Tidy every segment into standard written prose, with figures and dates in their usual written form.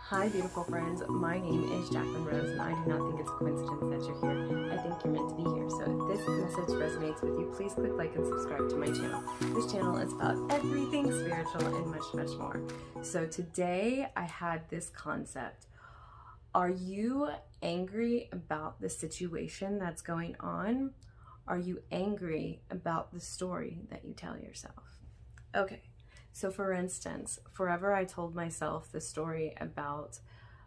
Hi, beautiful friends. My name is Jacqueline Rose, and I do not think it's a coincidence that you're here. I think you're meant to be here. So if this message resonates with you, please click like and subscribe to my channel. This channel is about everything spiritual and much, much more. So today I had this concept. Are you angry about the situation that's going on? Are you angry about the story that you tell yourself? Okay. So for instance, forever I told myself the story about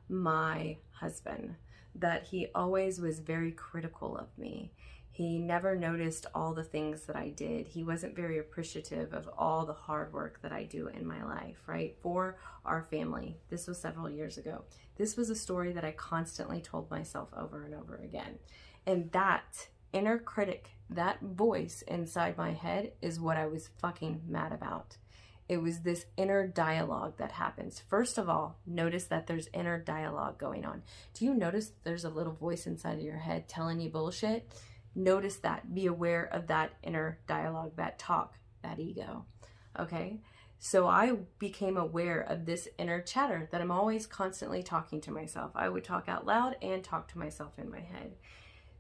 my husband, that he always was very critical of me. He never noticed all the things that I did. He wasn't very appreciative of all the hard work that I do in my life, right? For our family. This was several years ago. This was a story that I constantly told myself over and over again. And that inner critic, that voice inside my head is what I was fucking mad about. It was this inner dialogue that happens. First of all, notice that there's inner dialogue going on. Do you notice there's a little voice inside of your head telling you bullshit? Notice that. Be aware of that inner dialogue, that talk, that ego. Okay? So I became aware of this inner chatter that I'm always constantly talking to myself. I would talk out loud and talk to myself in my head.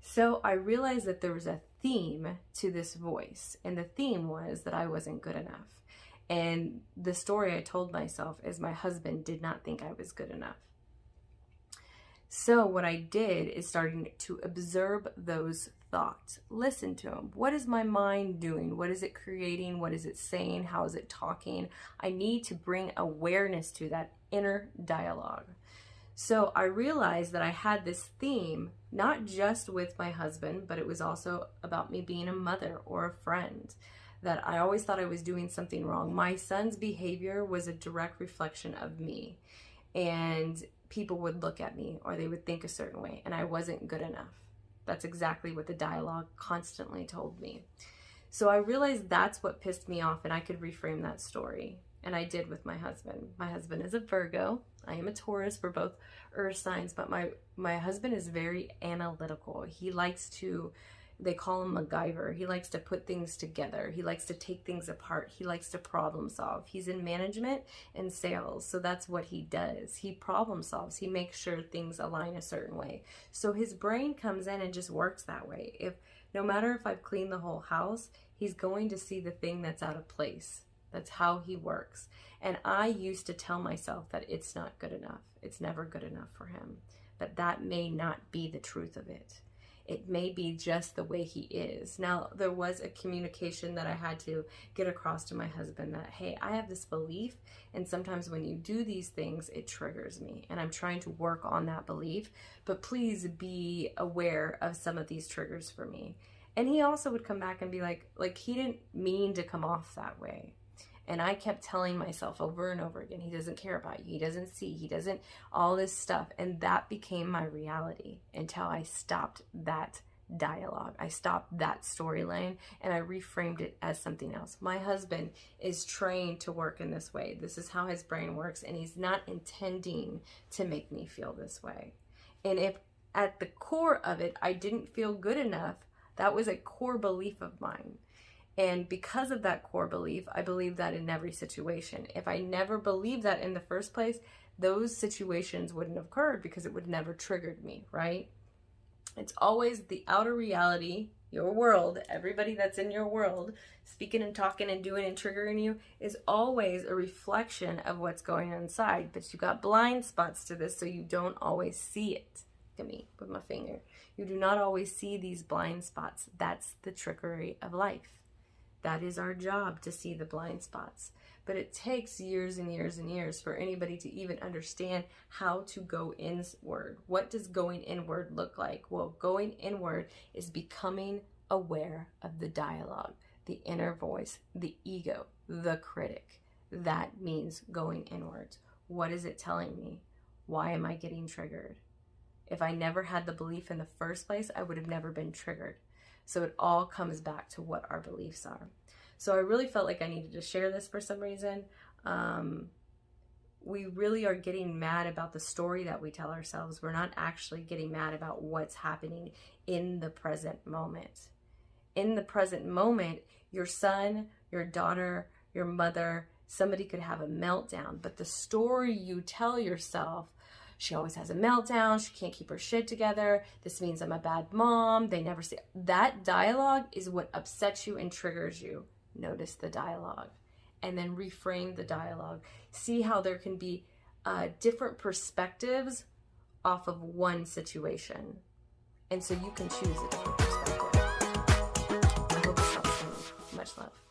So I realized that there was a theme to this voice, and the theme was that I wasn't good enough. And the story I told myself is my husband did not think I was good enough. So what I did is starting to observe those thoughts, listen to them. What is my mind doing? What is it creating? What is it saying? How is it talking? I need to bring awareness to that inner dialogue. So I realized that I had this theme, not just with my husband, but it was also about me being a mother or a friend. That I always thought I was doing something wrong. My son's behavior was a direct reflection of me. And people would look at me or they would think a certain way and I wasn't good enough. That's exactly what the dialogue constantly told me. So I realized that's what pissed me off and I could reframe that story. And I did with my husband. My husband is a Virgo. I am a Taurus. We're both earth signs, but my husband is very analytical. He likes to, they call him MacGyver. He likes to put things together. He likes to take things apart. He likes to problem solve. He's in management and sales, so that's what he does. He problem solves. He makes sure things align a certain way. So his brain comes in and just works that way. No matter if I've cleaned the whole house, he's going to see the thing that's out of place. That's how he works. And I used to tell myself that it's not good enough. It's never good enough for him. But that may not be the truth of it. It may be just the way he is. Now, there was a communication that I had to get across to my husband that, hey, I have this belief, and sometimes when you do these things, it triggers me, and I'm trying to work on that belief, but please be aware of some of these triggers for me. And he also would come back and be like he didn't mean to come off that way. And I kept telling myself over and over again, he doesn't care about you. He doesn't see, he doesn't, all this stuff. And that became my reality until I stopped that dialogue. I stopped that storyline and I reframed it as something else. My husband is trained to work in this way. This is how his brain works. And he's not intending to make me feel this way. And if at the core of it, I didn't feel good enough, that was a core belief of mine. And because of that core belief, I believe that in every situation. If I never believed that in the first place, those situations wouldn't have occurred because it would never triggered me, right? It's always the outer reality, your world, everybody that's in your world, speaking and talking and doing and triggering you, is always a reflection of what's going on inside. But you got blind spots to this, so you don't always see it. Look at me with my finger. You do not always see these blind spots. That's the trickery of life. That is our job, to see the blind spots. But it takes years and years and years for anybody to even understand how to go inward. What does going inward look like? Well, going inward is becoming aware of the dialogue, the inner voice, the ego, the critic. That means going inwards. What is it telling me? Why am I getting triggered? If I never had the belief in the first place, I would have never been triggered. So it all comes back to what our beliefs are. So I really felt like I needed to share this for some reason. We really are getting mad about the story that we tell ourselves. We're not actually getting mad about what's happening in the present moment. In the present moment, your son, your daughter, your mother, Somebody could have a meltdown, but the story you tell yourself, she always has a meltdown, she can't keep her shit together, this means I'm a bad mom, they never say, that dialogue is what upsets you and triggers you. Notice the dialogue, and then reframe the dialogue. See how there can be different perspectives off of one situation, and so you can choose a different perspective. I hope this helps you. Much love.